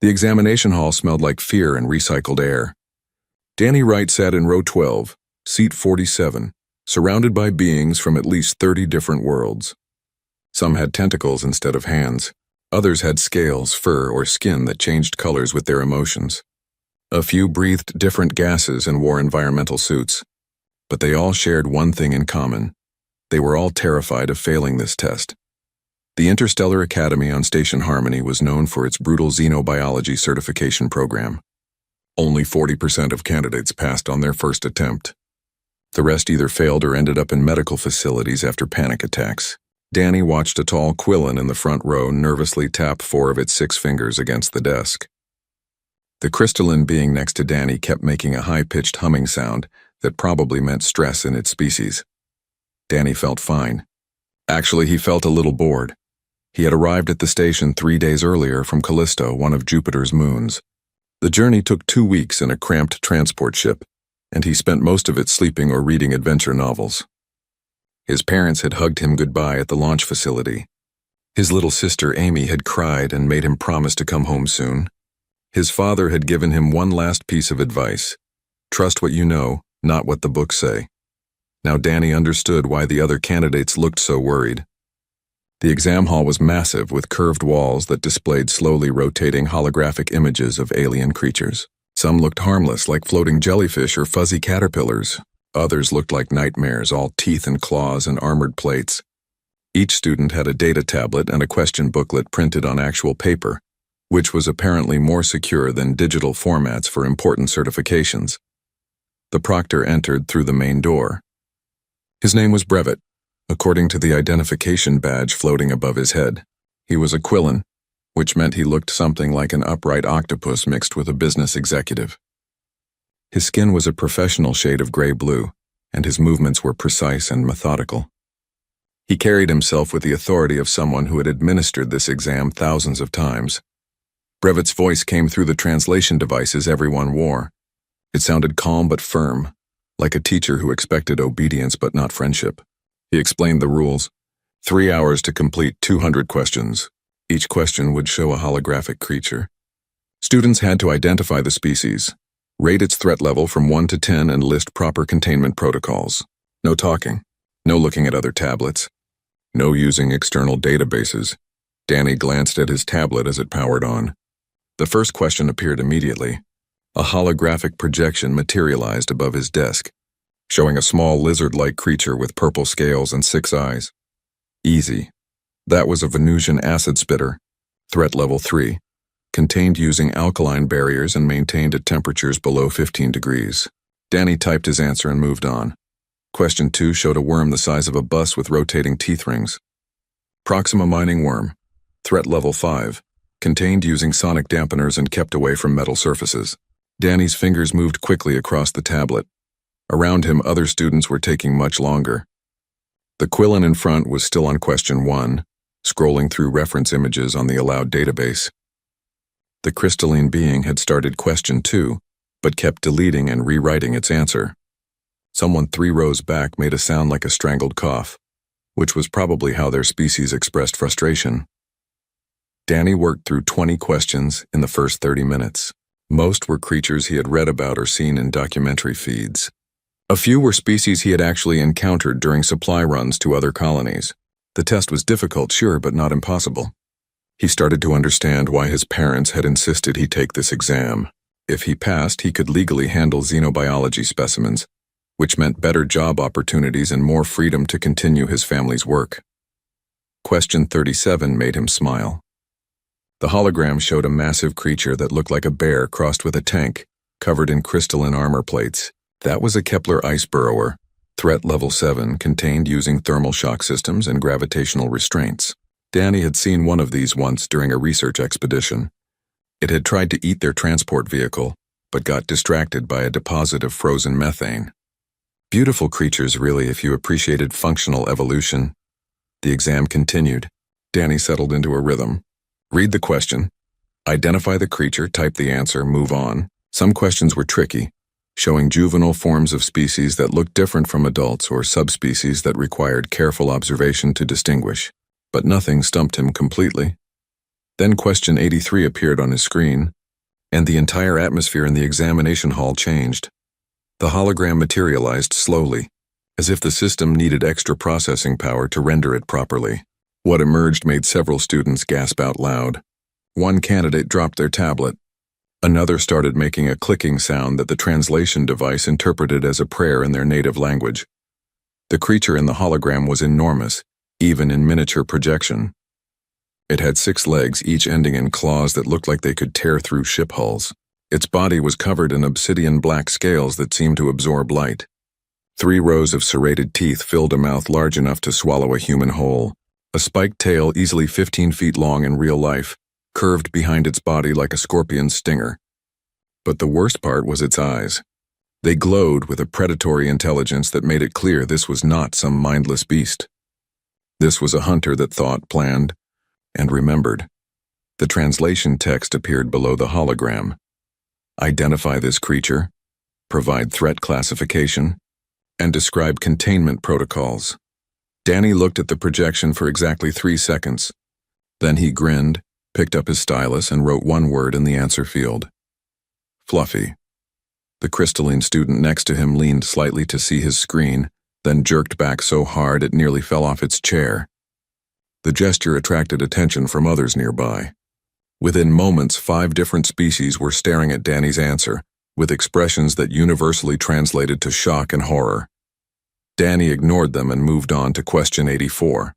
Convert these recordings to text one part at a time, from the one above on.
The examination hall smelled like fear and recycled air. Danny Wright sat in row 12, seat 47, surrounded by beings from at least 30 different worlds. Some had tentacles instead of hands. Others had scales, fur, or skin that changed colors with their emotions. A few breathed different gases and wore environmental suits. But they all shared one thing in common. They were all terrified of failing this test. The Interstellar Academy on Station Harmony was known for its brutal xenobiology certification program. Only 40% of candidates passed on their first attempt. The rest either failed or ended up in medical facilities after panic attacks. Danny watched a tall Quillen in the front row nervously tap 4 of its 6 fingers against the desk. The crystalline being next to Danny kept making a high-pitched humming sound that probably meant stress in its species. Danny felt fine. Actually, he felt a little bored. He had arrived at the station 3 days earlier from Callisto, one of Jupiter's moons. The journey took 2 weeks in a cramped transport ship, and he spent most of it sleeping or reading adventure novels. His parents had hugged him goodbye at the launch facility. His little sister Amy had cried and made him promise to come home soon. His father had given him one last piece of advice. Trust what you know, not what the books say. Now Danny understood why the other candidates looked so worried. The exam hall was massive with curved walls that displayed slowly rotating holographic images of alien creatures. Some looked harmless, like floating jellyfish or fuzzy caterpillars. Others looked like nightmares, all teeth and claws and armored plates. Each student had a data tablet and a question booklet printed on actual paper, which was apparently more secure than digital formats for important certifications. The proctor entered through the main door. His name was Brevet, according to the identification badge floating above his head. He was a Quillen, which meant he looked something like an upright octopus mixed with a business executive. His skin was a professional shade of gray-blue, and his movements were precise and methodical. He carried himself with the authority of someone who had administered this exam thousands of times. Brevet's voice came through the translation devices everyone wore. It sounded calm but firm, like a teacher who expected obedience but not friendship. He explained the rules. 3 hours to complete 200 questions. Each question would show a holographic creature. Students had to identify the species, rate its threat level from 1 to 10, and list proper containment protocols. No talking. No looking at other tablets. No using external databases. Danny glanced at his tablet as it powered on. The first question appeared immediately. A holographic projection materialized above his desk, showing a small lizard-like creature with purple scales and 6 eyes. Easy. That was a Venusian acid spitter, threat level 3, contained using alkaline barriers and maintained at temperatures below 15 degrees. Danny typed his answer and moved on. Question 2 showed a worm the size of a bus with rotating teeth rings. Proxima mining worm, threat level 5, contained using sonic dampeners and kept away from metal surfaces. Danny's fingers moved quickly across the tablet. Around him, other students were taking much longer. The Quillen in front was still on question 1, scrolling through reference images on the allowed database. The crystalline being had started question 2, but kept deleting and rewriting its answer. Someone 3 rows back made a sound like a strangled cough, which was probably how their species expressed frustration. Danny worked through 20 questions in the first 30 minutes. Most were creatures he had read about or seen in documentary feeds. A few were species he had actually encountered during supply runs to other colonies. The test was difficult, sure, but not impossible. He started to understand why his parents had insisted he take this exam. If he passed, he could legally handle xenobiology specimens, which meant better job opportunities and more freedom to continue his family's work. Question 37 made him smile. The hologram showed a massive creature that looked like a bear crossed with a tank, covered in crystalline armor plates. That was a Kepler ice burrower, threat level 7, contained using thermal shock systems and gravitational restraints. Danny had seen one of these once during a research expedition. It had tried to eat their transport vehicle, but got distracted by a deposit of frozen methane. Beautiful creatures, really, if you appreciated functional evolution. The exam continued. Danny settled into a rhythm. Read the question, identify the creature, type the answer, move on. Some questions were tricky, showing juvenile forms of species that looked different from adults or subspecies that required careful observation to distinguish. But nothing stumped him completely. Then question 83 appeared on his screen, and the entire atmosphere in the examination hall changed. The hologram materialized slowly, as if the system needed extra processing power to render it properly. What emerged made several students gasp out loud. One candidate dropped their tablet. Another started making a clicking sound that the translation device interpreted as a prayer in their native language. The creature in the hologram was enormous, even in miniature projection. It had 6 legs, each ending in claws that looked like they could tear through ship hulls. Its body was covered in obsidian black scales that seemed to absorb light. 3 rows of serrated teeth filled a mouth large enough to swallow a human whole. A spiked tail, easily 15 feet long in real life, curved behind its body like a scorpion's stinger. But the worst part was its eyes. They glowed with a predatory intelligence that made it clear this was not some mindless beast. This was a hunter that thought, planned, and remembered. The translation text appeared below the hologram. Identify this creature, provide threat classification, and describe containment protocols. Danny looked at the projection for exactly 3 seconds. Then he grinned, picked up his stylus, and wrote one word in the answer field. Fluffy. The crystalline student next to him leaned slightly to see his screen, then jerked back so hard it nearly fell off its chair. The gesture attracted attention from others nearby. Within moments, 5 different species were staring at Danny's answer, with expressions that universally translated to shock and horror. Danny ignored them and moved on to question 84.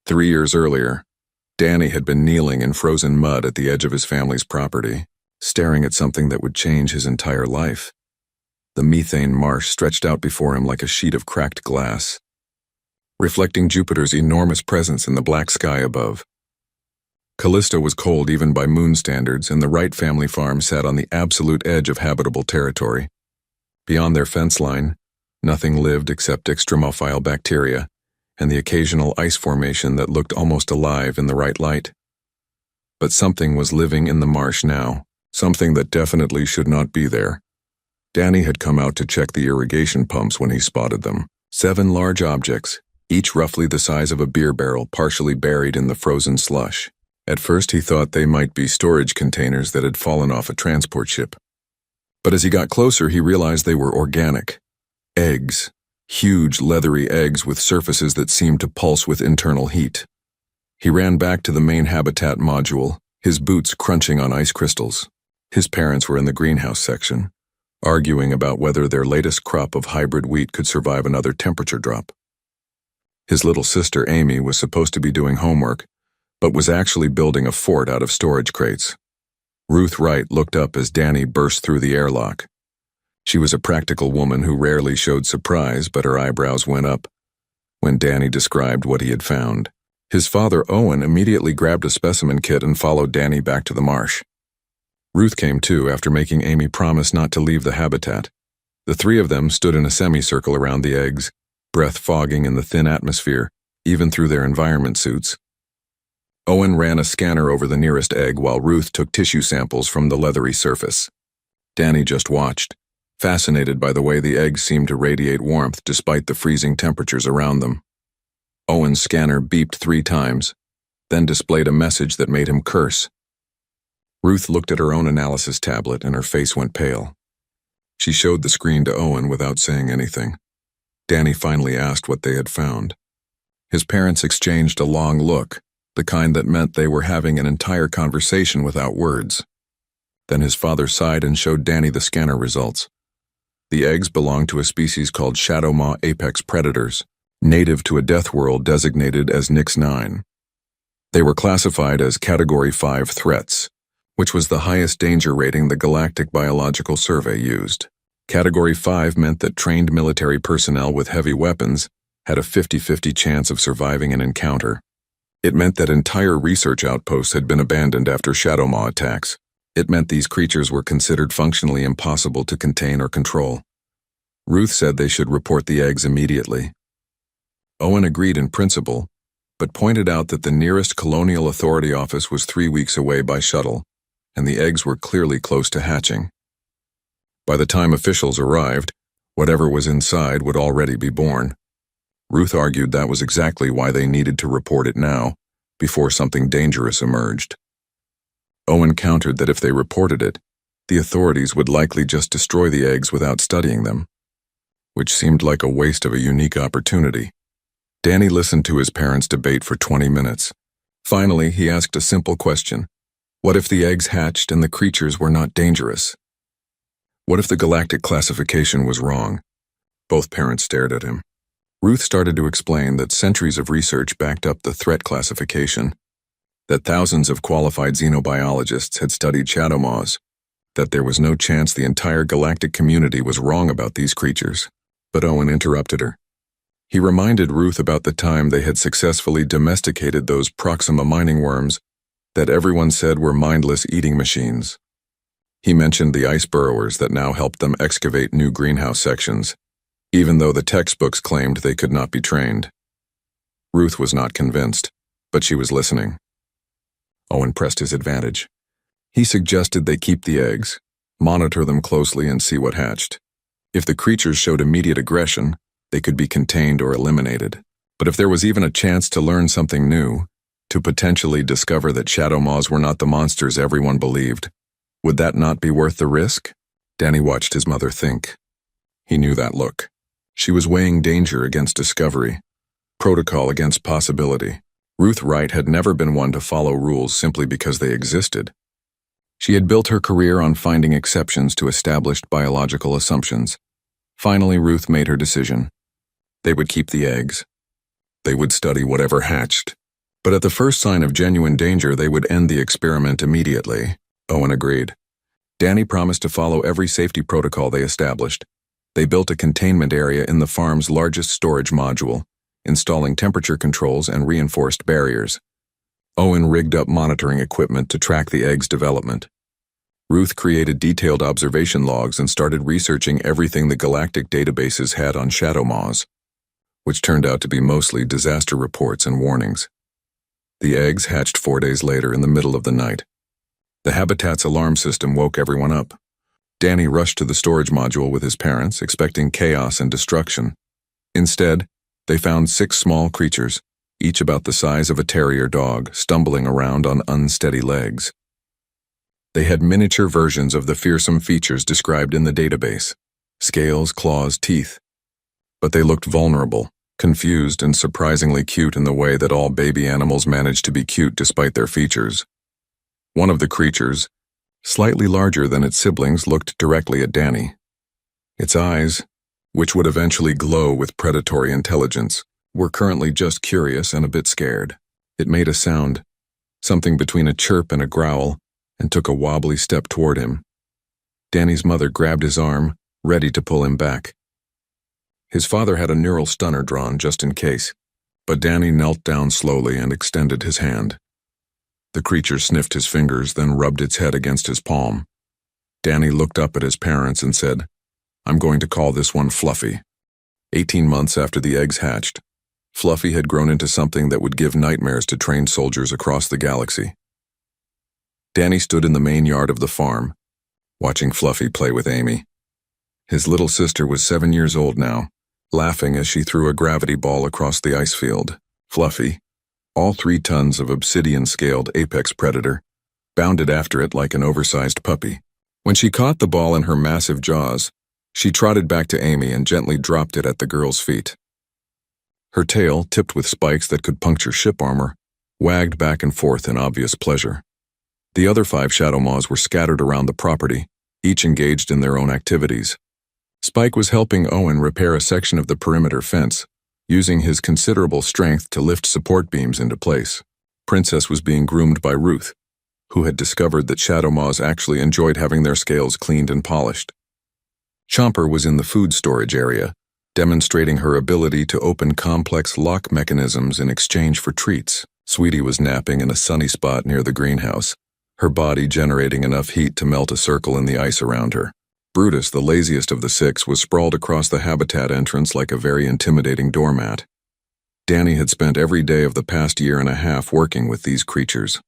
3 years earlier, Danny had been kneeling in frozen mud at the edge of his family's property, staring at something that would change his entire life. The methane marsh stretched out before him like a sheet of cracked glass, reflecting Jupiter's enormous presence in the black sky above. Callisto was cold even by moon standards, and the Wright family farm sat on the absolute edge of habitable territory. Beyond their fence line, nothing lived except extremophile bacteria and the occasional ice formation that looked almost alive in the right light. But something was living in the marsh now, something that definitely should not be there. Danny had come out to check the irrigation pumps when he spotted them. 7 large objects, each roughly the size of a beer barrel, partially buried in the frozen slush. At first he thought they might be storage containers that had fallen off a transport ship. But as he got closer, he realized they were organic. Eggs. Huge, leathery eggs with surfaces that seemed to pulse with internal heat. He ran back to the main habitat module, his boots crunching on ice crystals. His parents were in the greenhouse section, arguing about whether their latest crop of hybrid wheat could survive another temperature drop. His little sister, Amy, was supposed to be doing homework, but was actually building a fort out of storage crates. Ruth Wright looked up as Danny burst through the airlock. She was a practical woman who rarely showed surprise, but her eyebrows went up when Danny described what he had found. His father, Owen, immediately grabbed a specimen kit and followed Danny back to the marsh. Ruth came too after making Amy promise not to leave the habitat. The 3 of them stood in a semicircle around the eggs, breath fogging in the thin atmosphere, even through their environment suits. Owen ran a scanner over the nearest egg while Ruth took tissue samples from the leathery surface. Danny just watched, fascinated by the way the eggs seemed to radiate warmth despite the freezing temperatures around them. Owen's scanner beeped 3 times, then displayed a message that made him curse. Ruth looked at her own analysis tablet and her face went pale. She showed the screen to Owen without saying anything. Danny finally asked what they had found. His parents exchanged a long look, the kind that meant they were having an entire conversation without words. Then his father sighed and showed Danny the scanner results. The eggs belonged to a species called shadow maw apex predators, native to a death world designated as Nix 9. They were classified as Category 5 threats, which was the highest danger rating the Galactic Biological Survey used. Category 5 meant that trained military personnel with heavy weapons had a 50-50 chance of surviving an encounter. It meant that entire research outposts had been abandoned after shadow maw attacks. It meant these creatures were considered functionally impossible to contain or control. Ruth said they should report the eggs immediately. Owen agreed in principle, but pointed out that the nearest Colonial Authority office was 3 weeks away by shuttle, and the eggs were clearly close to hatching. By the time officials arrived, whatever was inside would already be born. Ruth argued that was exactly why they needed to report it now, before something dangerous emerged. Owen countered that if they reported it, the authorities would likely just destroy the eggs without studying them, which seemed like a waste of a unique opportunity. Danny listened to his parents debate for 20 minutes. Finally, he asked a simple question. What if the eggs hatched and the creatures were not dangerous? What if the galactic classification was wrong? Both parents stared at him. Ruth started to explain that centuries of research backed up the threat classification, that thousands of qualified xenobiologists had studied shadow maws, that there was no chance the entire galactic community was wrong about these creatures. But Owen interrupted her. He reminded Ruth about the time they had successfully domesticated those Proxima mining worms that everyone said were mindless eating machines. He mentioned the ice burrowers that now helped them excavate new greenhouse sections, even though the textbooks claimed they could not be trained. Ruth was not convinced, but she was listening. Owen pressed his advantage. He suggested they keep the eggs, monitor them closely, and see what hatched. If the creatures showed immediate aggression, they could be contained or eliminated. But if there was even a chance to learn something new, to potentially discover that shadow maws were not the monsters everyone believed, would that not be worth the risk? Danny watched his mother think. He knew that look. She was weighing danger against discovery, protocol against possibility. Ruth Wright had never been one to follow rules simply because they existed. She had built her career on finding exceptions to established biological assumptions. Finally, Ruth made her decision. They would keep the eggs. They would study whatever hatched. But at the first sign of genuine danger, they would end the experiment immediately. Owen agreed. Danny promised to follow every safety protocol they established. They built a containment area in the farm's largest storage module, installing temperature controls and reinforced barriers. Owen rigged up monitoring equipment to track the eggs' development. Ruth created detailed observation logs and started researching everything the galactic databases had on shadow maws, which turned out to be mostly disaster reports and warnings. The eggs hatched 4 days later in the middle of the night. The habitat's alarm system woke everyone up. Danny rushed to the storage module with his parents, expecting chaos and destruction. Instead, they found 6 small creatures, each about the size of a terrier dog, stumbling around on unsteady legs. They had miniature versions of the fearsome features described in the database: scales, claws, teeth. But they looked vulnerable, confused, and surprisingly cute in the way that all baby animals manage to be cute despite their features. One of the creatures, slightly larger than its siblings, looked directly at Danny. Its eyes, which would eventually glow with predatory intelligence, were currently just curious and a bit scared. It made a sound, something between a chirp and a growl, and took a wobbly step toward him. Danny's mother grabbed his arm, ready to pull him back. His father had a neural stunner drawn just in case, but Danny knelt down slowly and extended his hand. The creature sniffed his fingers, then rubbed its head against his palm. Danny looked up at his parents and said, "I'm going to call this one Fluffy." 18 months after the eggs hatched, Fluffy had grown into something that would give nightmares to trained soldiers across the galaxy. Danny stood in the main yard of the farm, watching Fluffy play with Amy. His little sister was 7 years old now, laughing as she threw a gravity ball across the ice field. Fluffy, all 3 tons of obsidian-scaled apex predator, bounded after it like an oversized puppy. When she caught the ball in her massive jaws, she trotted back to Amy and gently dropped it at the girl's feet. Her tail, tipped with spikes that could puncture ship armor, wagged back and forth in obvious pleasure. The other 5 shadow maws were scattered around the property, each engaged in their own activities. Spike was helping Owen repair a section of the perimeter fence, using his considerable strength to lift support beams into place. Princess was being groomed by Ruth, who had discovered that shadow maws actually enjoyed having their scales cleaned and polished. Chomper was in the food storage area, demonstrating her ability to open complex lock mechanisms in exchange for treats. Sweetie was napping in a sunny spot near the greenhouse, her body generating enough heat to melt a circle in the ice around her. Brutus, the laziest of the 6, was sprawled across the habitat entrance like a very intimidating doormat. Danny had spent every day of the past year and a half working with these creatures.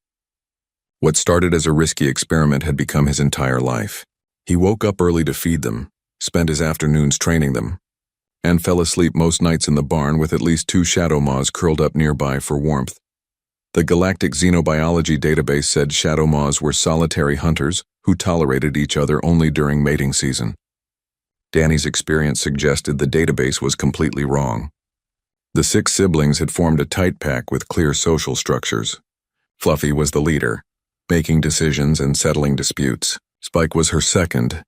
What started as a risky experiment had become his entire life. He woke up early to feed them, spent his afternoons training them, and fell asleep most nights in the barn with at least 2 shadow maws curled up nearby for warmth. The Galactic Xenobiology database said shadow maws were solitary hunters who tolerated each other only during mating season. Danny's experience suggested the database was completely wrong. The 6 siblings had formed a tight pack with clear social structures. Fluffy was the leader, making decisions and settling disputes. Spike was her second,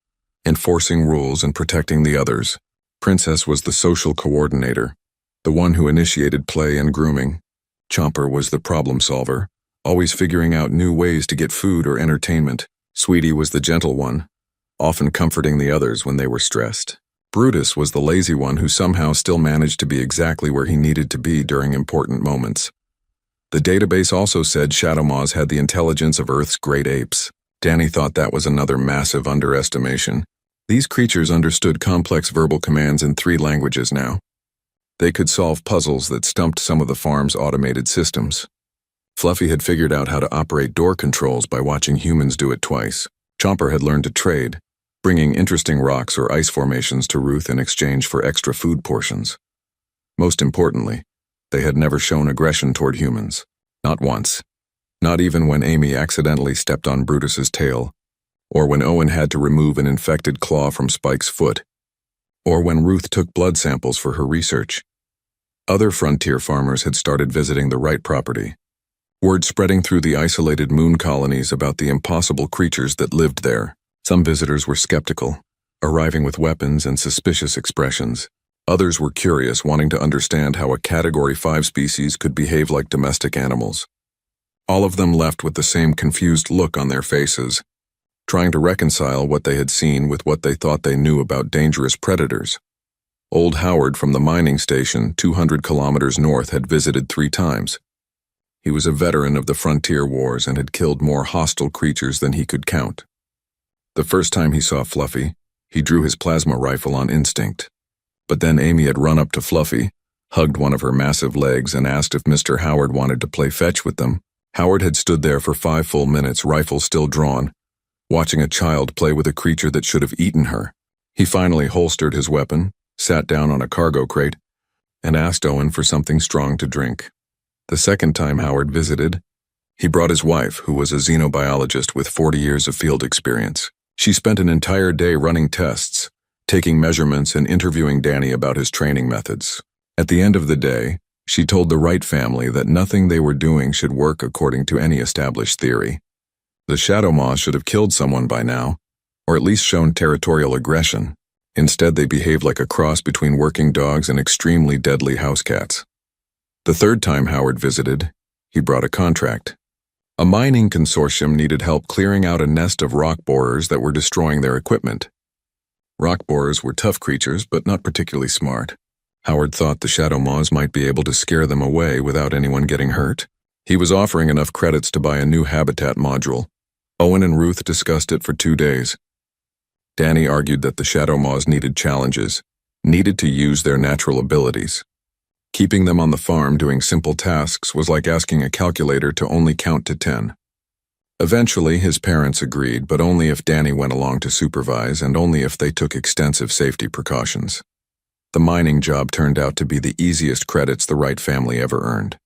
enforcing rules and protecting the others. Princess was the social coordinator, the one who initiated play and grooming. Chomper was the problem solver, always figuring out new ways to get food or entertainment. Sweetie was the gentle one, often comforting the others when they were stressed. Brutus was the lazy one who somehow still managed to be exactly where he needed to be during important moments. The database also said shadow maws had the intelligence of Earth's great apes. Danny thought that was another massive underestimation. These creatures understood complex verbal commands in 3 languages now. They could solve puzzles that stumped some of the farm's automated systems. Fluffy had figured out how to operate door controls by watching humans do it twice. Chomper had learned to trade, bringing interesting rocks or ice formations to Ruth in exchange for extra food portions. Most importantly, they had never shown aggression toward humans. Not once. Not even when Amy accidentally stepped on Brutus's tail, or when Owen had to remove an infected claw from Spike's foot, or when Ruth took blood samples for her research. Other frontier farmers had started visiting the Wright property. Word spreading through the isolated moon colonies about the impossible creatures that lived there. Some visitors were skeptical, arriving with weapons and suspicious expressions. Others were curious, wanting to understand how a Category 5 species could behave like domestic animals. All of them left with the same confused look on their faces, trying to reconcile what they had seen with what they thought they knew about dangerous predators. Old Howard from the mining station 200 kilometers north had visited 3 times. He was a veteran of the frontier wars and had killed more hostile creatures than he could count. The first time he saw Fluffy, he drew his plasma rifle on instinct. But then Amy had run up to Fluffy, hugged one of her massive legs, and asked if Mr. Howard wanted to play fetch with them. Howard had stood there for 5 full minutes, rifle still drawn, watching a child play with a creature that should have eaten her. He finally holstered his weapon, sat down on a cargo crate, and asked Owen for something strong to drink. The second time Howard visited, he brought his wife, who was a xenobiologist with 40 years of field experience. She spent an entire day running tests, taking measurements and interviewing Danny about his training methods. At the end of the day, she told the Wright family that nothing they were doing should work according to any established theory. The shadow maws should have killed someone by now, or at least shown territorial aggression. Instead, they behaved like a cross between working dogs and extremely deadly house cats. The third time Howard visited, he brought a contract. A mining consortium needed help clearing out a nest of rock borers that were destroying their equipment. Rock borers were tough creatures, but not particularly smart. Howard thought the shadow maws might be able to scare them away without anyone getting hurt. He was offering enough credits to buy a new habitat module. Owen and Ruth discussed it for 2 days. Danny argued that the shadow maws needed challenges, needed to use their natural abilities. Keeping them on the farm doing simple tasks was like asking a calculator to only count to 10. Eventually, his parents agreed, but only if Danny went along to supervise and only if they took extensive safety precautions. The mining job turned out to be the easiest credits the Wright family ever earned.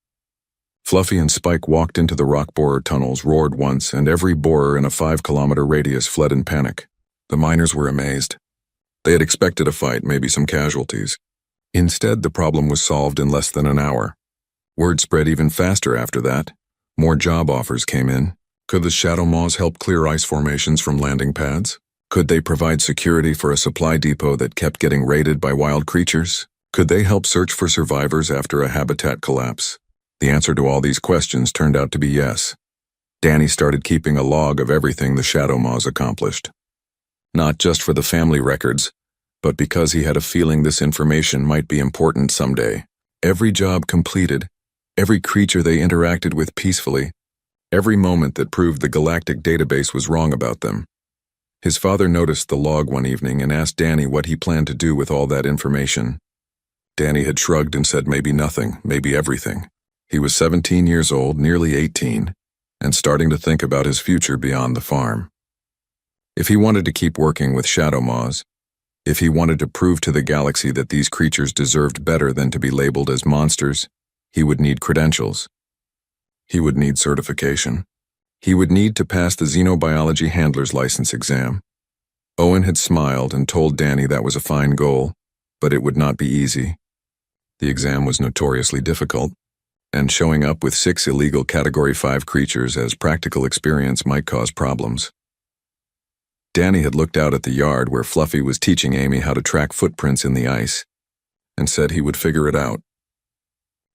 Fluffy and Spike walked into the rock borer tunnels, roared once, and every borer in a 5-kilometer radius fled in panic. The miners were amazed. They had expected a fight, maybe some casualties. Instead, the problem was solved in less than an hour. Word spread even faster after that. More job offers came in. Could the shadow maws help clear ice formations from landing pads? Could they provide security for a supply depot that kept getting raided by wild creatures? Could they help search for survivors after a habitat collapse? The answer to all these questions turned out to be yes. Danny started keeping a log of everything the shadow maws accomplished. Not just for the family records, but because he had a feeling this information might be important someday. Every job completed, every creature they interacted with peacefully, every moment that proved the galactic database was wrong about them. His father noticed the log one evening and asked Danny what he planned to do with all that information. Danny had shrugged and said maybe nothing, maybe everything. He was 17 years old, nearly 18, and starting to think about his future beyond the farm. If he wanted to keep working with shadow maws, if he wanted to prove to the galaxy that these creatures deserved better than to be labeled as monsters, he would need credentials. He would need certification. He would need to pass the Xenobiology Handler's License exam. Owen had smiled and told Danny that was a fine goal, but it would not be easy. The exam was notoriously difficult, and showing up with 6 illegal Category 5 creatures as practical experience might cause problems. Danny had looked out at the yard where Fluffy was teaching Amy how to track footprints in the ice, and said he would figure it out.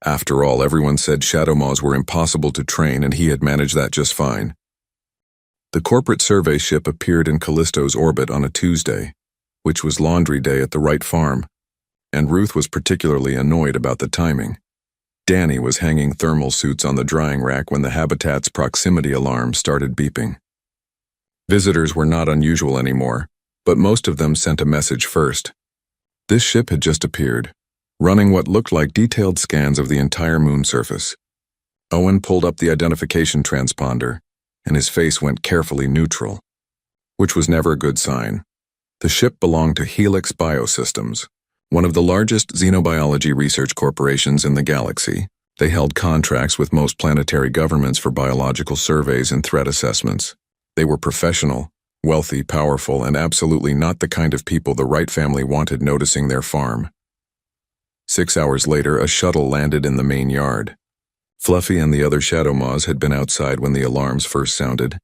After all, everyone said Shadowmaws were impossible to train, and he had managed that just fine. The corporate survey ship appeared in Callisto's orbit on a Tuesday, which was laundry day at the Wright farm, and Ruth was particularly annoyed about the timing. Danny was hanging thermal suits on the drying rack when the habitat's proximity alarm started beeping. Visitors were not unusual anymore, but most of them sent a message first. This ship had just appeared, running what looked like detailed scans of the entire moon surface. Owen pulled up the identification transponder, and his face went carefully neutral, which was never a good sign. The ship belonged to Helix Biosystems, one of the largest xenobiology research corporations in the galaxy. They held contracts with most planetary governments for biological surveys and threat assessments. They were professional, wealthy, powerful, and absolutely not the kind of people the Wright family wanted noticing their farm. 6 hours later, a shuttle landed in the main yard. Fluffy and the other Shadowmaws had been outside when the alarms first sounded,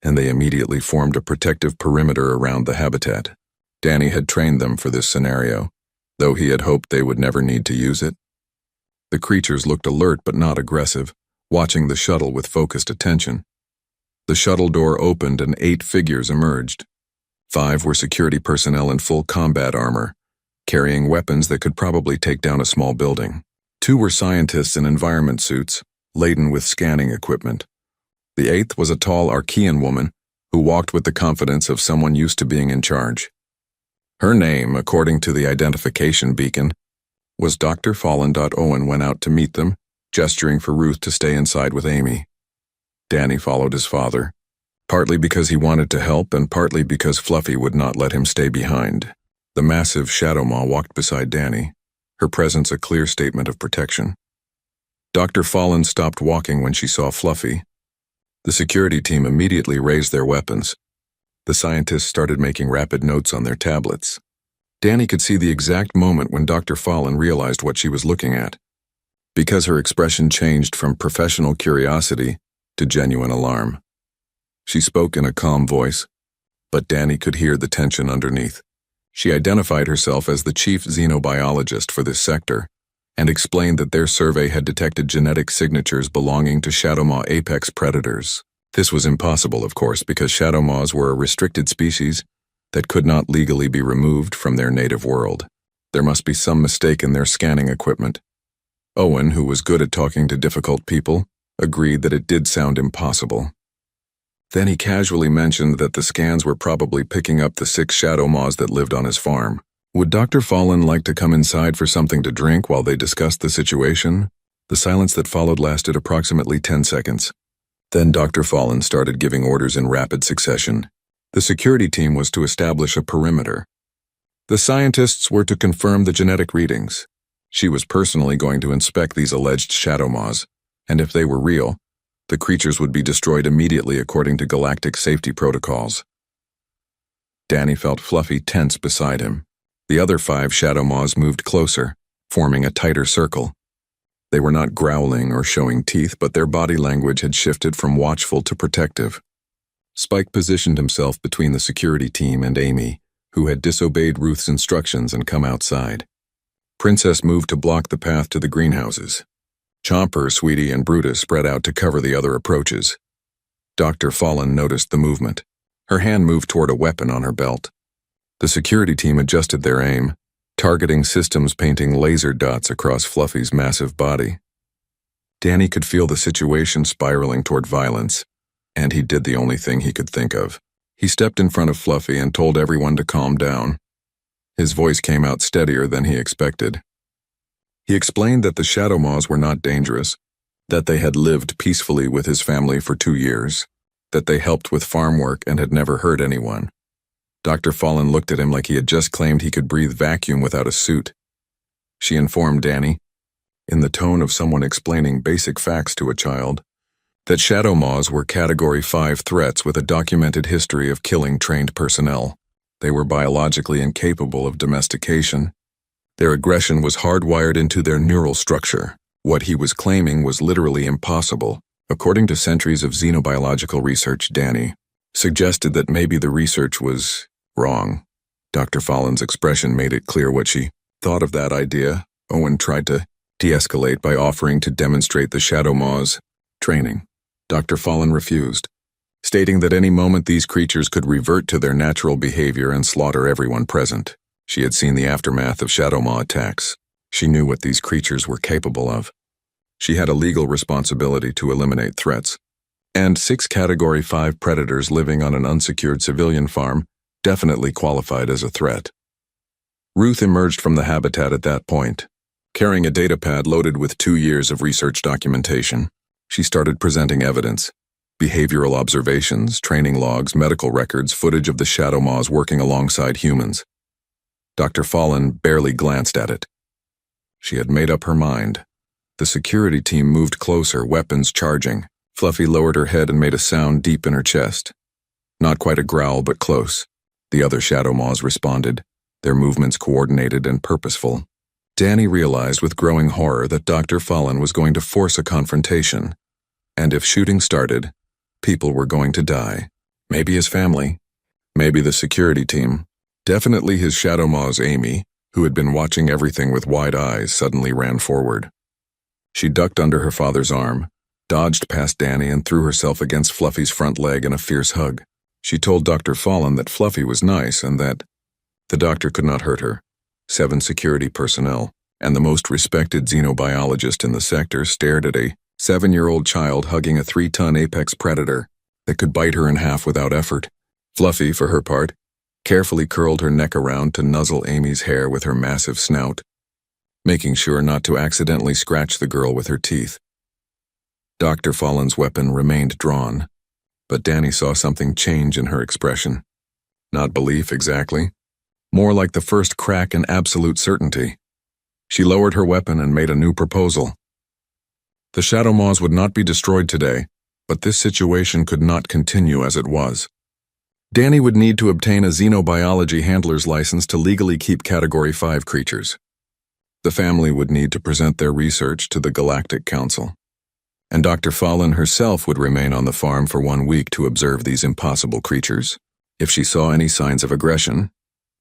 and they immediately formed a protective perimeter around the habitat. Danny had trained them for this scenario, though he had hoped they would never need to use it. The creatures looked alert but not aggressive, watching the shuttle with focused attention. The shuttle door opened and 8 figures emerged. 5 were security personnel in full combat armor, carrying weapons that could probably take down a small building. 2 were scientists in environment suits, laden with scanning equipment. The 8th was a tall Archean woman who walked with the confidence of someone used to being in charge. Her name, according to the identification beacon, was Dr. Fallen. Owen went out to meet them, gesturing for Ruth to stay inside with Amy. Danny followed his father, partly because he wanted to help and partly because Fluffy would not let him stay behind. The massive Shadowmaw walked beside Danny, her presence a clear statement of protection. Dr. Fallen stopped walking when she saw Fluffy. The security team immediately raised their weapons. The scientists started making rapid notes on their tablets. Danny could see the exact moment when Dr. Fallen realized what she was looking at, because her expression changed from professional curiosity to genuine alarm. She spoke in a calm voice, but Danny could hear the tension underneath. She identified herself as the chief xenobiologist for this sector and explained that their survey had detected genetic signatures belonging to Shadowmaw apex predators. This was impossible, of course, because Shadowmaws were a restricted species that could not legally be removed from their native world. There must be some mistake in their scanning equipment. Owen, who was good at talking to difficult people, agreed that it did sound impossible. Then he casually mentioned that the scans were probably picking up the 6 Shadowmaws that lived on his farm. Would Dr. Fallen like to come inside for something to drink while they discussed the situation? The silence that followed lasted approximately 10 seconds. Then Dr. Fallen started giving orders in rapid succession. The security team was to establish a perimeter. The scientists were to confirm the genetic readings. She was personally going to inspect these alleged Shadowmaws, and if they were real, the creatures would be destroyed immediately according to galactic safety protocols. Danny felt Fluffy tense beside him. The other 5 Shadowmaws moved closer, forming a tighter circle. They were not growling or showing teeth, but their body language had shifted from watchful to protective. Spike positioned himself between the security team and Amy, who had disobeyed Ruth's instructions and come outside. Princess moved to block the path to the greenhouses. Chomper, Sweetie, and Brutus spread out to cover the other approaches. Dr. Fallen noticed the movement. Her hand moved toward a weapon on her belt. The security team adjusted their aim, targeting systems painting laser dots across Fluffy's massive body. Danny could feel the situation spiraling toward violence, and he did the only thing he could think of. He stepped in front of Fluffy and told everyone to calm down. His voice came out steadier than he expected. He explained that the Shadowmaws were not dangerous, that they had lived peacefully with his family for 2 years, that they helped with farm work and had never hurt anyone. Dr. Fallen looked at him like he had just claimed he could breathe vacuum without a suit. She informed Danny, in the tone of someone explaining basic facts to a child, that shadow maws were Category 5 threats with a documented history of killing trained personnel. They were biologically incapable of domestication. Their aggression was hardwired into their neural structure. What he was claiming was literally impossible. According to centuries of xenobiological research, Danny suggested that maybe the research was wrong. Dr. Fallen's expression made it clear what she thought of that idea. Owen tried to de-escalate by offering to demonstrate the shadow maws' training. Dr. Fallen refused, stating that any moment these creatures could revert to their natural behavior and slaughter everyone present. She had seen the aftermath of shadow maw attacks. She knew what these creatures were capable of. She had a legal responsibility to eliminate threats. And 6 Category 5 predators living on an unsecured civilian farm definitely qualified as a threat. Ruth emerged from the habitat at that point, carrying a datapad loaded with 2 years of research documentation. She started presenting evidence: behavioral observations, training logs, medical records, footage of the shadow maws working alongside humans. Dr. Fallen barely glanced at it. She had made up her mind. The security team moved closer, weapons charging. Fluffy lowered her head and made a sound deep in her chest. Not quite a growl, but close. The other shadow maws responded, their movements coordinated and purposeful. Danny realized with growing horror that Dr. Fallen was going to force a confrontation. And if shooting started, people were going to die. Maybe his family, maybe the security team. Definitely his shadow maws. Amy, who had been watching everything with wide eyes, suddenly ran forward. She ducked under her father's arm, dodged past Danny, and threw herself against Fluffy's front leg in a fierce hug. She told Dr. Fallen that Fluffy was nice and that the doctor could not hurt her. 7 security personnel and the most respected xenobiologist in the sector stared at a 7-year-old child hugging a 3-ton apex predator that could bite her in half without effort. Fluffy, for her part, carefully curled her neck around to nuzzle Amy's hair with her massive snout, making sure not to accidentally scratch the girl with her teeth. Dr. Fallen's weapon remained drawn, but Danny saw something change in her expression. Not belief exactly, more like the first crack in absolute certainty. She lowered her weapon and made a new proposal. The shadow maws would not be destroyed today, but this situation could not continue as it was. Danny would need to obtain a xenobiology handler's license to legally keep Category 5 creatures. The family would need to present their research to the Galactic Council, and Dr. Fallen herself would remain on the farm for 1 week to observe these impossible creatures. If she saw any signs of aggression,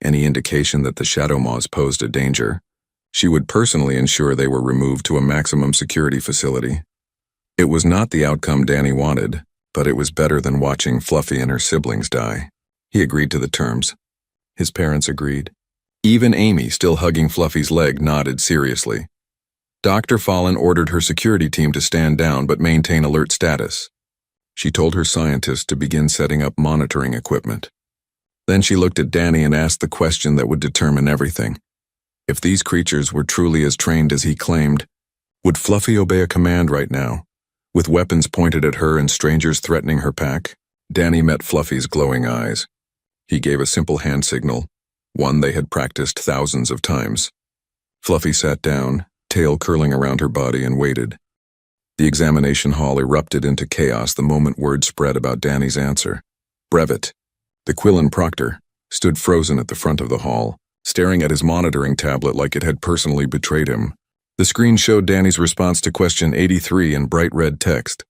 any indication that the shadow maws posed a danger, she would personally ensure they were removed to a maximum security facility. It was not the outcome Danny wanted, but it was better than watching Fluffy and her siblings die. He agreed to the terms. His parents agreed. Even Amy, still hugging Fluffy's leg, nodded seriously. Dr. Fallen ordered her security team to stand down but maintain alert status. She told her scientists to begin setting up monitoring equipment. Then she looked at Danny and asked the question that would determine everything. If these creatures were truly as trained as he claimed, would Fluffy obey a command right now, with weapons pointed at her and strangers threatening her pack? Danny met Fluffy's glowing eyes. He gave a simple hand signal, one they had practiced thousands of times. Fluffy sat down, tail curling around her body, and waited. The examination hall erupted into chaos the moment word spread about Danny's answer. Brevet, the Quillen Proctor, stood frozen at the front of the hall, staring at his monitoring tablet like it had personally betrayed him. The screen showed Danny's response to question 83 in bright red text.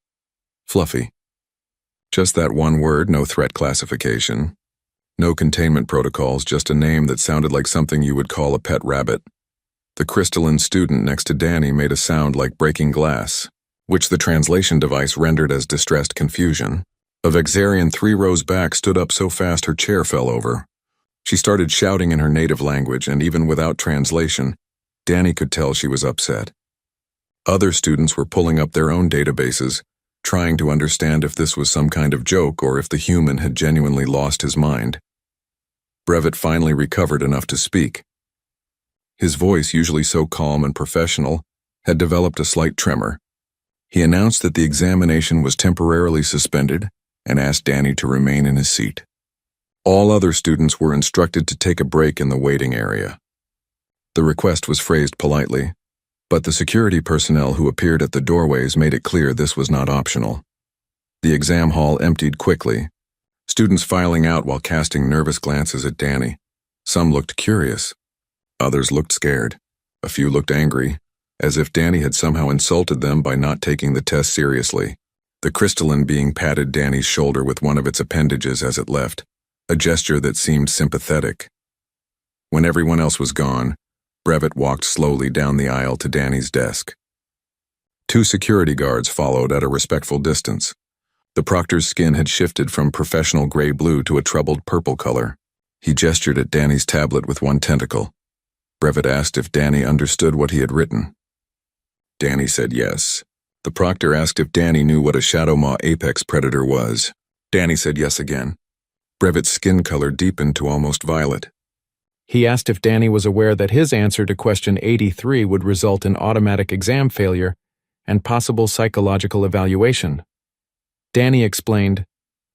Fluffy. Just that one word, no threat classification. No containment protocols, just a name that sounded like something you would call a pet rabbit. The crystalline student next to Danny made a sound like breaking glass, which the translation device rendered as distressed confusion. A Vexarian 3 rows back stood up so fast her chair fell over. She started shouting in her native language, and even without translation, Danny could tell she was upset. Other students were pulling up their own databases, trying to understand if this was some kind of joke or if the human had genuinely lost his mind. Brevet finally recovered enough to speak. His voice, usually so calm and professional, had developed a slight tremor. He announced that the examination was temporarily suspended and asked Danny to remain in his seat. All other students were instructed to take a break in the waiting area. The request was phrased politely, but the security personnel who appeared at the doorways made it clear this was not optional. The exam hall emptied quickly, students filing out while casting nervous glances at Danny. Some looked curious. Others looked scared. A few looked angry, as if Danny had somehow insulted them by not taking the test seriously. The crystalline being patted Danny's shoulder with one of its appendages as it left, a gesture that seemed sympathetic. When everyone else was gone, Brevet walked slowly down the aisle to Danny's desk. 2 security guards followed at a respectful distance. The proctor's skin had shifted from professional gray-blue to a troubled purple color. He gestured at Danny's tablet with one tentacle. Brevet asked if Danny understood what he had written. Danny said yes. The proctor asked if Danny knew what a shadow maw apex predator was. Danny said yes again. Brevet's skin color deepened to almost violet. He asked if Danny was aware that his answer to question 83 would result in automatic exam failure and possible psychological evaluation. Danny explained,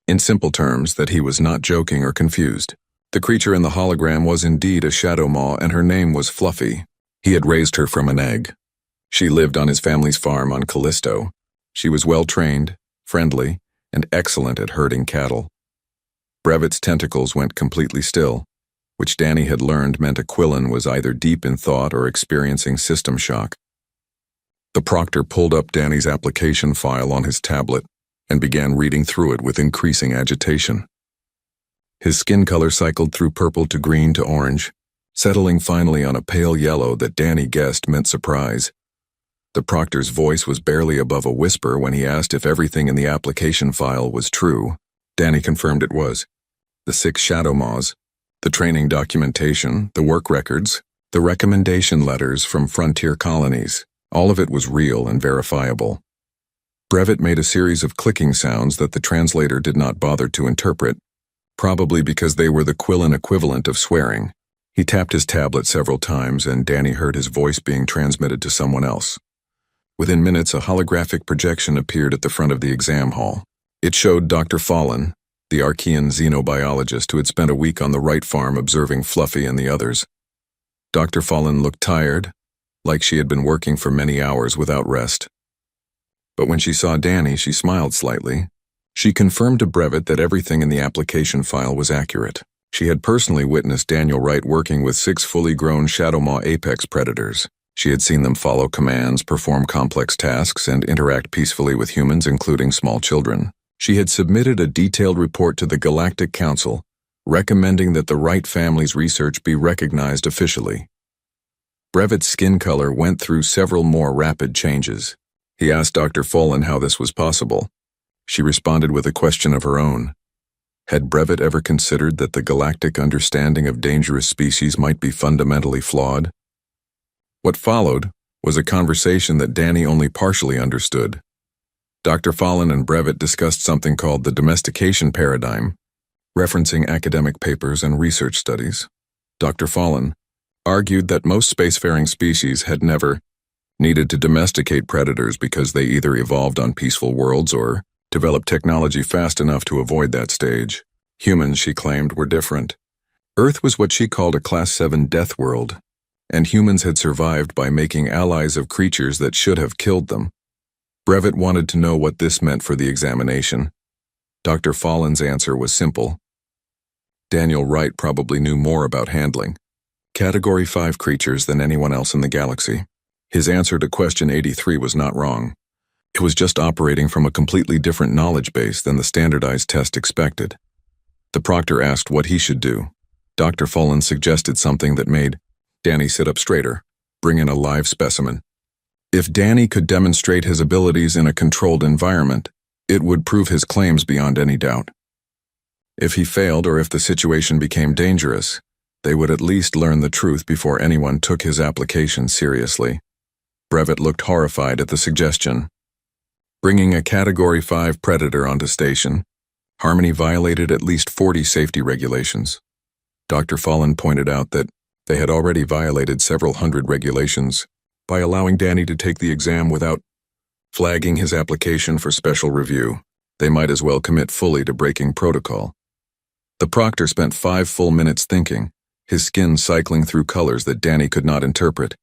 in simple terms, that he was not joking or confused. The creature in the hologram was indeed a shadow maw, and her name was Fluffy. He had raised her from an egg. She lived on his family's farm on Callisto. She was well-trained, friendly, and excellent at herding cattle. Brevet's tentacles went completely still, which Danny had learned meant Aquilin was either deep in thought or experiencing system shock. The proctor pulled up Danny's application file on his tablet and began reading through it with increasing agitation. His skin color cycled through purple to green to orange, settling finally on a pale yellow that Danny guessed meant surprise. The proctor's voice was barely above a whisper when he asked if everything in the application file was true. Danny confirmed it was. The 6 shadow maws, the training documentation, the work records, the recommendation letters from frontier colonies, all of it was real and verifiable. Brevet made a series of clicking sounds that the translator did not bother to interpret, probably because they were the Quillen equivalent of swearing. He tapped his tablet several times, and Danny heard his voice being transmitted to someone else. Within minutes, a holographic projection appeared at the front of the exam hall. It showed Dr. Fallen, the Archean xenobiologist who had spent a week on the Wright farm observing Fluffy and the others. Dr. Fallen looked tired, like she had been working for many hours without rest. But when she saw Danny, she smiled slightly. She confirmed to Brevet that everything in the application file was accurate. She had personally witnessed Daniel Wright working with 6 fully grown shadow maw apex predators. She had seen them follow commands, perform complex tasks, and interact peacefully with humans, including small children. She had submitted a detailed report to the Galactic Council, recommending that the Wright family's research be recognized officially. Brevet's skin color went through several more rapid changes. He asked Dr. Fallen how this was possible. She responded with a question of her own. Had Brevet ever considered that the galactic understanding of dangerous species might be fundamentally flawed? What followed was a conversation that Danny only partially understood. Dr. Fallen and Brevet discussed something called the domestication paradigm, referencing academic papers and research studies. Dr. Fallen argued that most spacefaring species had never needed to domesticate predators because they either evolved on peaceful worlds or developed technology fast enough to avoid that stage. Humans, she claimed, were different. Earth was what she called a Class 7 death world, and humans had survived by making allies of creatures that should have killed them. Brevet wanted to know what this meant for the examination. Dr. Fallen's answer was simple. Daniel Wright probably knew more about handling Category 5 creatures than anyone else in the galaxy. His answer to question 83 was not wrong. It was just operating from a completely different knowledge base than the standardized test expected. The proctor asked what he should do. Dr. Fallen suggested something that made Danny sit up straighter. Bring in a live specimen. If Danny could demonstrate his abilities in a controlled environment, it would prove his claims beyond any doubt. If he failed or if the situation became dangerous, they would at least learn the truth before anyone took his application seriously. Brevet looked horrified at the suggestion. Bringing a Category 5 predator onto station, Harmony violated at least 40 safety regulations. Dr. Fallen pointed out that they had already violated several hundred regulations by allowing Danny to take the exam without flagging his application for special review. They might as well commit fully to breaking protocol. The proctor spent 5 full minutes thinking, his skin cycling through colors that Danny could not interpret.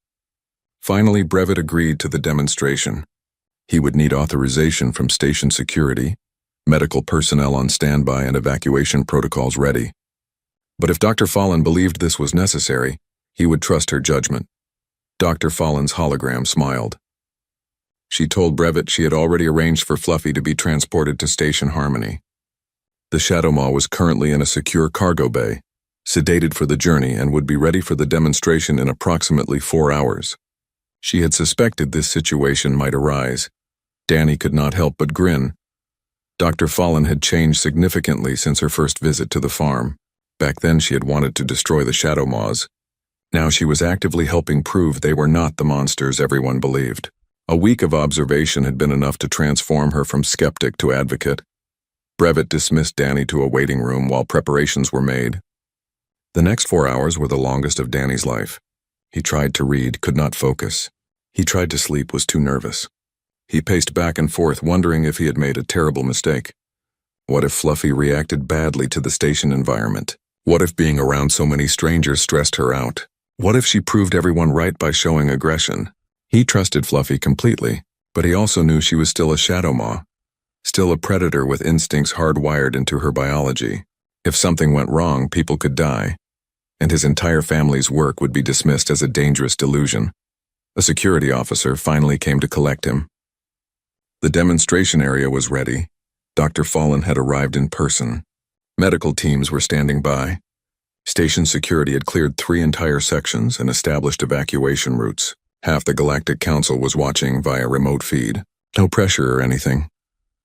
Finally, Brevet agreed to the demonstration. He would need authorization from station security, medical personnel on standby and evacuation protocols ready. But if Dr. Fallon believed this was necessary, he would trust her judgment. Dr. Fallon's hologram smiled. She told Brevet she had already arranged for Fluffy to be transported to Station Harmony. The Shadow Maw was currently in a secure cargo bay, sedated for the journey, and would be ready for the demonstration in approximately 4 hours. She had suspected this situation might arise. Danny could not help but grin. Dr. Fallon had changed significantly since her first visit to the farm. Back then she had wanted to destroy the Shadow Maws. Now she was actively helping prove they were not the monsters everyone believed. A week of observation had been enough to transform her from skeptic to advocate. Brevet dismissed Danny to a waiting room while preparations were made. The next 4 hours were the longest of Danny's life. He tried to read, could not focus. He tried to sleep, was too nervous. He paced back and forth, wondering if he had made a terrible mistake. What if Fluffy reacted badly to the station environment? What if being around so many strangers stressed her out? What if she proved everyone right by showing aggression? He trusted Fluffy completely, but he also knew she was still a Shadow Maw, still a predator with instincts hardwired into her biology. If something went wrong, people could die, and his entire family's work would be dismissed as a dangerous delusion. A security officer finally came to collect him. The demonstration area was ready. Dr. Fallon had arrived in person. Medical teams were standing by. Station security had cleared 3 entire sections and established evacuation routes. Half the Galactic Council was watching via remote feed. No pressure or anything.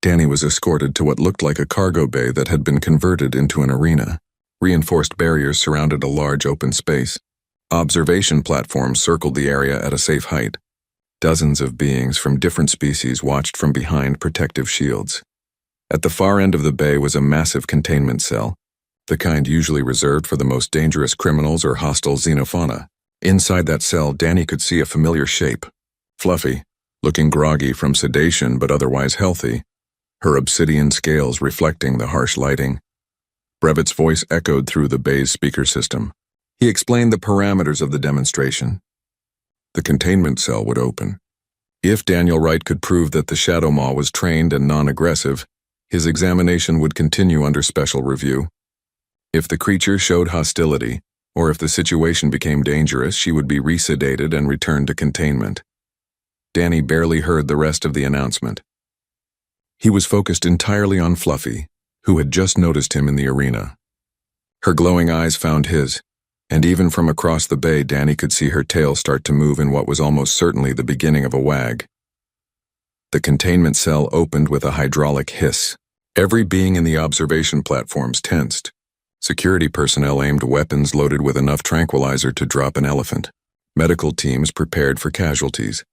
Danny was escorted to what looked like a cargo bay that had been converted into an arena. Reinforced barriers surrounded a large open space. Observation platforms circled the area at a safe height. Dozens of beings from different species watched from behind protective shields. At the far end of the bay was a massive containment cell, the kind usually reserved for the most dangerous criminals or hostile xenofauna. Inside that cell, Danny could see a familiar shape. Fluffy, looking groggy from sedation but otherwise healthy, her obsidian scales reflecting the harsh lighting. Brevet's voice echoed through the bay's speaker system. He explained the parameters of the demonstration. The containment cell would open. If Daniel Wright could prove that the Shadow Maw was trained and non-aggressive, his examination would continue under special review. If the creature showed hostility, or if the situation became dangerous, she would be resedated and returned to containment. Danny barely heard the rest of the announcement. He was focused entirely on Fluffy, who had just noticed him in the arena. Her glowing eyes found his, and even from across the bay, Danny could see her tail start to move in what was almost certainly the beginning of a wag. The containment cell opened with a hydraulic hiss. Every being in the observation platforms tensed. Security personnel aimed weapons loaded with enough tranquilizer to drop an elephant. Medical teams prepared for casualties.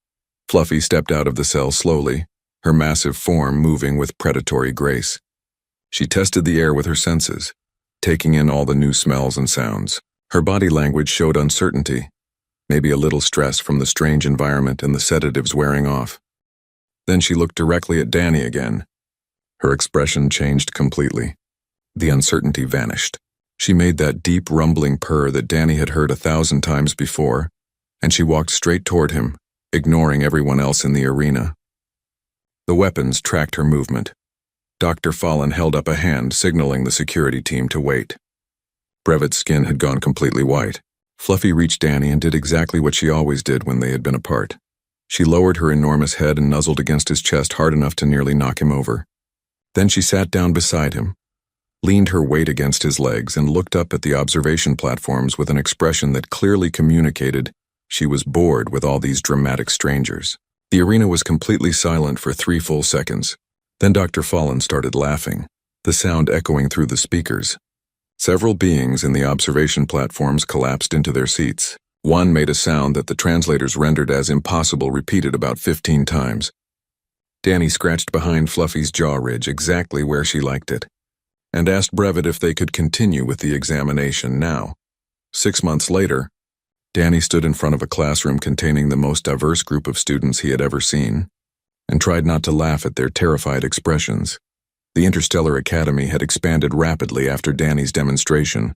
Fluffy stepped out of the cell slowly, her massive form moving with predatory grace. She tested the air with her senses, taking in all the new smells and sounds. Her body language showed uncertainty, maybe a little stress from the strange environment and the sedatives wearing off. Then she looked directly at Danny again. Her expression changed completely. The uncertainty vanished. She made that deep rumbling purr that Danny had heard 1,000 times before, and she walked straight toward him, ignoring everyone else in the arena. The weapons tracked her movement. Dr. Fallon held up a hand, signaling the security team to wait. Brevet's skin had gone completely white. Fluffy reached Danny and did exactly what she always did when they had been apart. She lowered her enormous head and nuzzled against his chest hard enough to nearly knock him over. Then she sat down beside him, leaned her weight against his legs, and looked up at the observation platforms with an expression that clearly communicated she was bored with all these dramatic strangers. The arena was completely silent for 3 full seconds. Then Dr. Fallon started laughing, the sound echoing through the speakers. Several beings in the observation platforms collapsed into their seats. One made a sound that the translators rendered as impossible, repeated about 15 times. Danny scratched behind Fluffy's jaw ridge, exactly where she liked it, and asked Brevet if they could continue with the examination now. 6 months later, Danny stood in front of a classroom containing the most diverse group of students he had ever seen, and tried not to laugh at their terrified expressions. The Interstellar Academy had expanded rapidly after Danny's demonstration.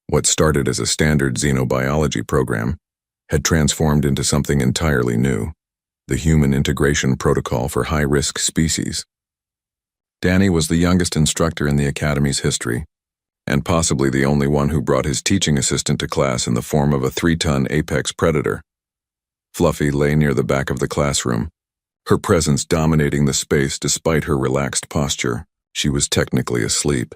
What started as a standard xenobiology program had transformed into something entirely new, the Human Integration Protocol for High-Risk Species. Danny was the youngest instructor in the Academy's history, and possibly the only one who brought his teaching assistant to class in the form of a 3-ton apex predator. Fluffy lay near the back of the classroom, her presence dominating the space despite her relaxed posture. She was technically asleep,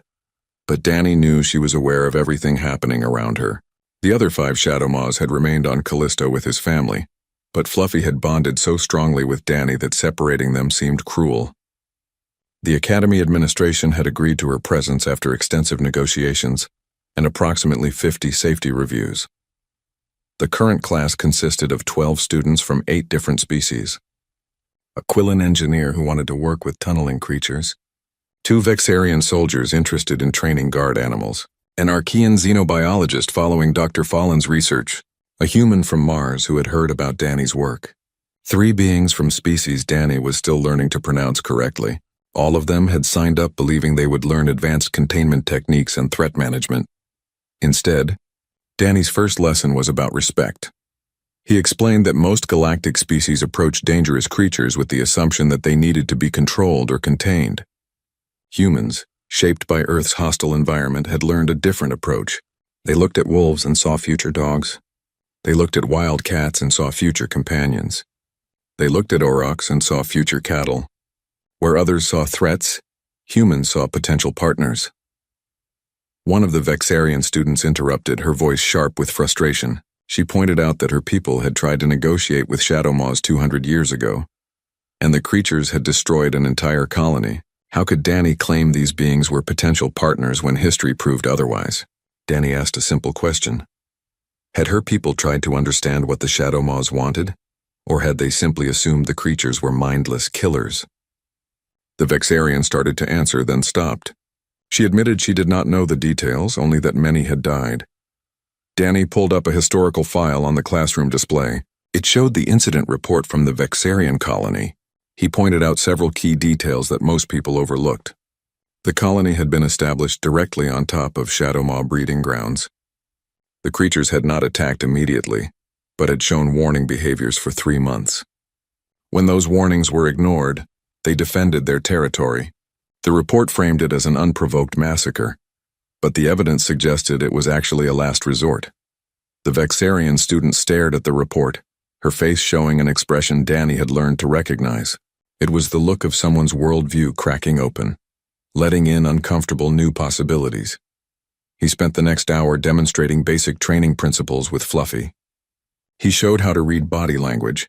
but Danny knew she was aware of everything happening around her. The other 5 Shadow Maws had remained on Callisto with his family, but Fluffy had bonded so strongly with Danny that separating them seemed cruel. The Academy administration had agreed to her presence after extensive negotiations and approximately 50 safety reviews. The current class consisted of 12 students from 8 different species. A Quillen engineer who wanted to work with tunneling creatures, 2 Vexarian soldiers interested in training guard animals, an Archean xenobiologist following Dr. Fallen's research, a human from Mars who had heard about Danny's work, 3 beings from species Danny was still learning to pronounce correctly. All of them had signed up believing they would learn advanced containment techniques and threat management. Instead, Danny's first lesson was about respect. He explained that most galactic species approach dangerous creatures with the assumption that they needed to be controlled or contained. Humans, shaped by Earth's hostile environment, had learned a different approach. They looked at wolves and saw future dogs. They looked at wild cats and saw future companions. They looked at aurochs and saw future cattle. Where others saw threats, humans saw potential partners. One of the Vexarian students interrupted, her voice sharp with frustration. She pointed out that her people had tried to negotiate with Shadow Maws 200 years ago, and the creatures had destroyed an entire colony. How could Danny claim these beings were potential partners when history proved otherwise? Danny asked a simple question. Had her people tried to understand what the Shadow Maws wanted, or had they simply assumed the creatures were mindless killers? The Vexarian started to answer, then stopped. She admitted she did not know the details, only that many had died. Danny pulled up a historical file on the classroom display. It showed the incident report from the Vexarian colony. He pointed out several key details that most people overlooked. The colony had been established directly on top of Shadow Maw breeding grounds. The creatures had not attacked immediately, but had shown warning behaviors for 3 months. When those warnings were ignored, they defended their territory. The report framed it as an unprovoked massacre, but the evidence suggested it was actually a last resort. The Vexarian student stared at the report, her face showing an expression Danny had learned to recognize. It was the look of someone's worldview cracking open, letting in uncomfortable new possibilities. He spent the next hour demonstrating basic training principles with Fluffy. He showed how to read body language,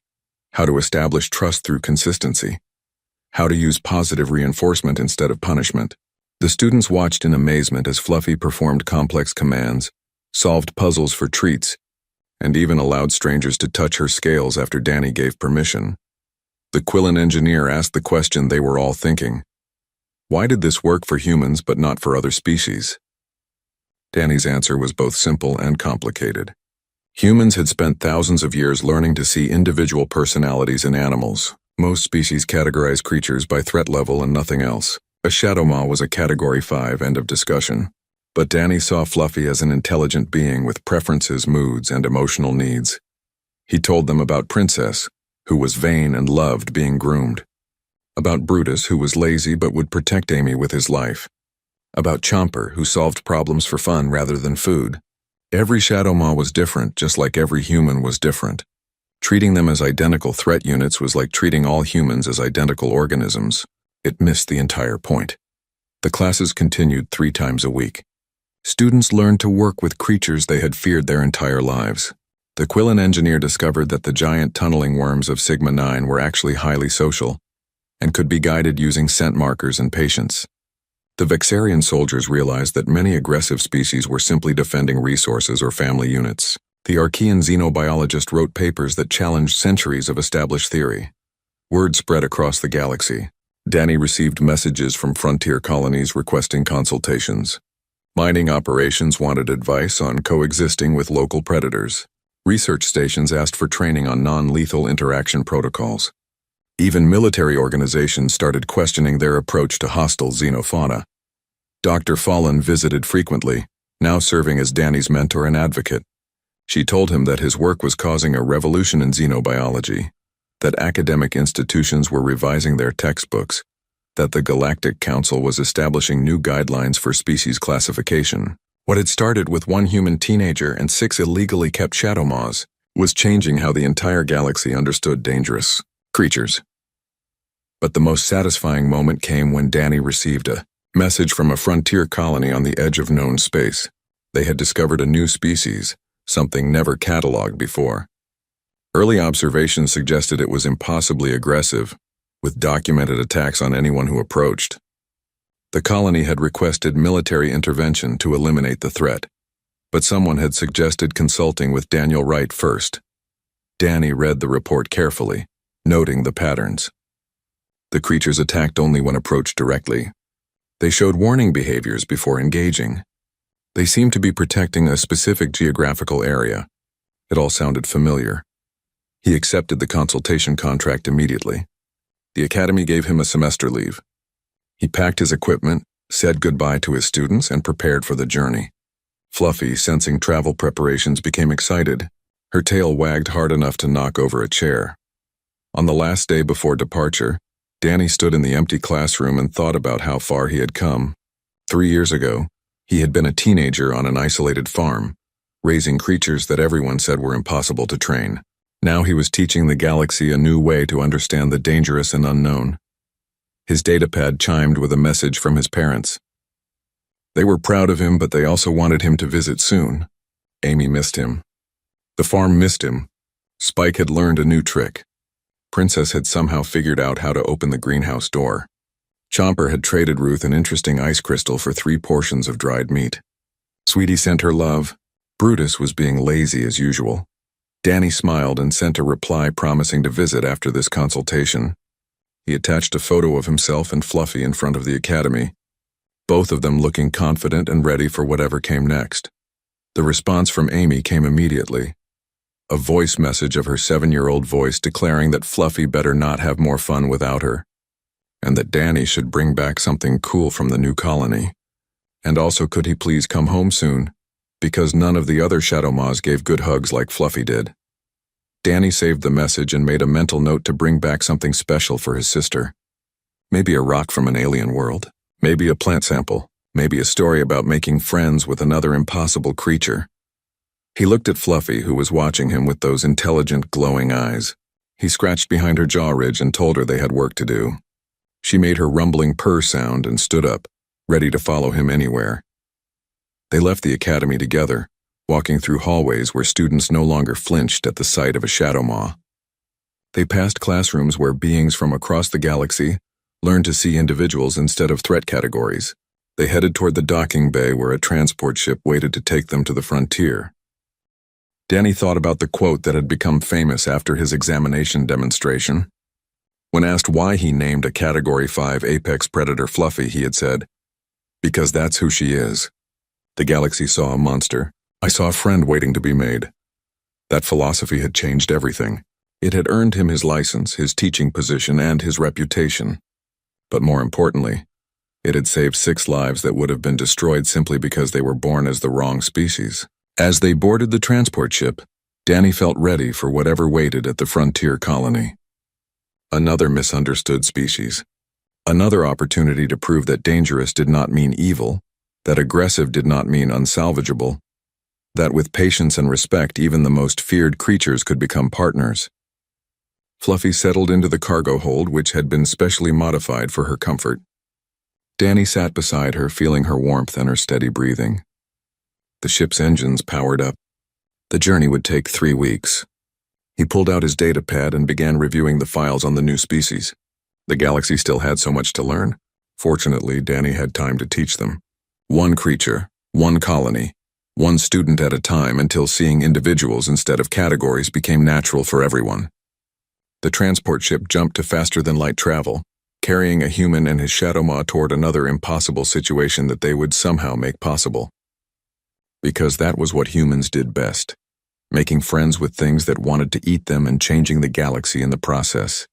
how to establish trust through consistency, how to use positive reinforcement instead of punishment. The students watched in amazement as Fluffy performed complex commands, solved puzzles for treats, and even allowed strangers to touch her scales after Danny gave permission. The Quillen engineer asked the question they were all thinking. Why did this work for humans but not for other species? Danny's answer was both simple and complicated. Humans had spent thousands of years learning to see individual personalities in animals. Most species categorize creatures by threat level and nothing else. A Shadow Maw was a Category 5, end of discussion. But Danny saw Fluffy as an intelligent being with preferences, moods, and emotional needs. He told them about Princess, who was vain and loved being groomed. About Brutus, who was lazy but would protect Amy with his life. About Chomper, who solved problems for fun rather than food. Every Shadow Maw was different, just like every human was different. Treating them as identical threat units was like treating all humans as identical organisms. It missed the entire point. The classes continued 3 times a week. Students learned to work with creatures they had feared their entire lives. The Quillen engineer discovered that the giant tunneling worms of Sigma 9 were actually highly social and could be guided using scent markers and patience. The Vexarian soldiers realized that many aggressive species were simply defending resources or family units. The Archean xenobiologist wrote papers that challenged centuries of established theory. Word spread across the galaxy. Danny received messages from frontier colonies requesting consultations. Mining operations wanted advice on coexisting with local predators. Research stations asked for training on non-lethal interaction protocols. Even military organizations started questioning their approach to hostile xenofauna. Dr. Fallen visited frequently, now serving as Danny's mentor and advocate. She told him that his work was causing a revolution in xenobiology, that academic institutions were revising their textbooks, that the Galactic Council was establishing new guidelines for species classification. What had started with one human teenager and 6 illegally kept shadow maws was changing how the entire galaxy understood dangerous creatures. But the most satisfying moment came when Danny received a message from a frontier colony on the edge of known space. They had discovered a new species, something never catalogued before. Early observations suggested it was impossibly aggressive, with documented attacks on anyone who approached. The colony had requested military intervention to eliminate the threat, but someone had suggested consulting with Daniel Wright first. Danny read the report carefully, noting the patterns. The creatures attacked only when approached directly. They showed warning behaviors before engaging. They seemed to be protecting a specific geographical area. It all sounded familiar. He accepted the consultation contract immediately. The academy gave him a semester leave. He packed his equipment, said goodbye to his students, and prepared for the journey. Fluffy, sensing travel preparations, became excited. Her tail wagged hard enough to knock over a chair. On the last day before departure, Danny stood in the empty classroom and thought about how far he had come. 3 years ago, he had been a teenager on an isolated farm, raising creatures that everyone said were impossible to train. Now he was teaching the galaxy a new way to understand the dangerous and unknown. His datapad chimed with a message from his parents. They were proud of him, but they also wanted him to visit soon. Amy missed him. The farm missed him. Spike had learned a new trick. Princess had somehow figured out how to open the greenhouse door. Chomper had traded Ruth an interesting ice crystal for 3 portions of dried meat. Sweetie sent her love. Brutus was being lazy as usual. Danny smiled and sent a reply promising to visit after this consultation. He attached a photo of himself and Fluffy in front of the academy, both of them looking confident and ready for whatever came next. The response from Amy came immediately. A voice message of her 7-year-old voice declaring that Fluffy better not have more fun without her, and that Danny should bring back something cool from the new colony. And also, could he please come home soon, because none of the other Shadow Maws gave good hugs like Fluffy did. Danny saved the message and made a mental note to bring back something special for his sister. Maybe a rock from an alien world, maybe a plant sample, maybe a story about making friends with another impossible creature. He looked at Fluffy, who was watching him with those intelligent, glowing eyes. He scratched behind her jaw ridge and told her they had work to do. She made her rumbling purr sound and stood up, ready to follow him anywhere. They left the academy together, walking through hallways where students no longer flinched at the sight of a Shadow Maw. They passed classrooms where beings from across the galaxy learned to see individuals instead of threat categories. They headed toward the docking bay where a transport ship waited to take them to the frontier. Danny thought about the quote that had become famous after his examination demonstration. When asked why he named a Category 5 apex predator Fluffy, he had said, "Because that's who she is. The galaxy saw a monster. I saw a friend waiting to be made." That philosophy had changed everything. It had earned him his license, his teaching position, and his reputation. But more importantly, it had saved 6 lives that would have been destroyed simply because they were born as the wrong species. As they boarded the transport ship, Danny felt ready for whatever waited at the frontier colony. Another misunderstood species. Another opportunity to prove that dangerous did not mean evil, that aggressive did not mean unsalvageable, that with patience and respect even the most feared creatures could become partners. Fluffy settled into the cargo hold, which had been specially modified for her comfort. Danny sat beside her, feeling her warmth and her steady breathing. The ship's engines powered up. The journey would take 3 weeks. He pulled out his datapad and began reviewing the files on the new species. The galaxy still had so much to learn. Fortunately, Danny had time to teach them. 1 creature, 1 colony, 1 student at a time, until seeing individuals instead of categories became natural for everyone. The transport ship jumped to faster-than-light travel, carrying a human and his Shadow Maw toward another impossible situation that they would somehow make possible. Because that was what humans did best, making friends with things that wanted to eat them and changing the galaxy in the process.